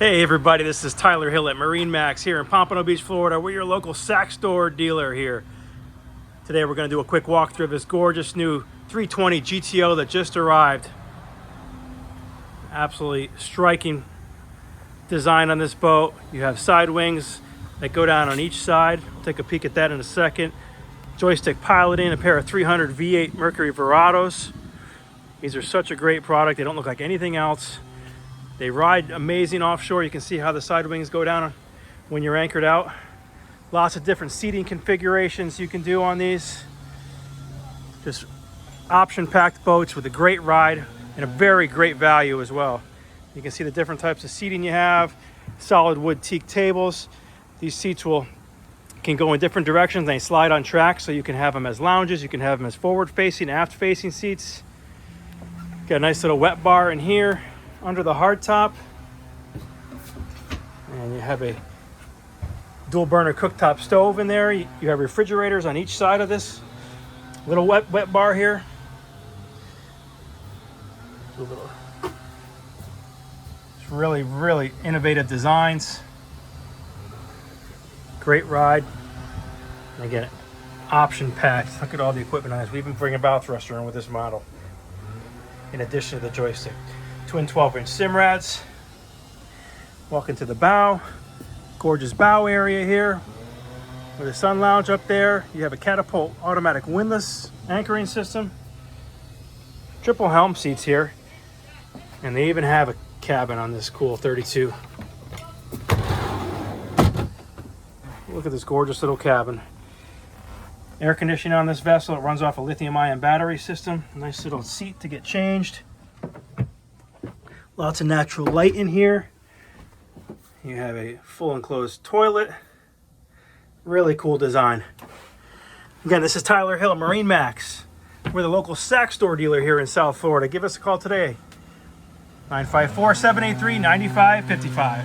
Hey everybody, this is Tyler Hill at MarineMax here in Pompano Beach, Florida. We're your local Saxdor dealer here. Today we're going to do a quick walkthrough of this gorgeous new 320 GTO that just arrived. Absolutely striking design on this boat. You have side wings that go down on each side. We'll take a peek at that in a second. Joystick piloting, a pair of 300 V8 Mercury Verados. These are such a great product. They don't look like anything else. They ride amazing offshore. You can see how the side wings go down when you're anchored out. Lots of different seating configurations you can do on these. Just option-packed boats with a great ride and a very great value as well. You can see the different types of seating you have. Solid wood teak tables. These seats can go in different directions. They slide on tracks, so you can have them as lounges. You can have them as forward-facing, aft-facing seats. Got a nice little wet bar in here under the hardtop, and you have a dual burner cooktop stove in there. You have refrigerators on each side of this little wet bar here. It's really innovative designs. Great ride. And again, option packed. Look at all the equipment on this. We even bring a bow thruster in with this model, in addition to the joystick. Twin 12-inch Simrads. Walk into the bow. Gorgeous bow area here with a sun lounge up there. You have a Catapult automatic windlass anchoring system. Triple helm seats here. And they even have a cabin on this cool 32. Look at this gorgeous little cabin. Air conditioning on this vessel. It runs off a lithium-ion battery system. Nice little seat to get changed. Lots of natural light in here. You have a full enclosed toilet. Really cool design. Again, this is Tyler Hill at MarineMax. We're the local Saxdor dealer here in South Florida. Give us a call today. 954-783-9555.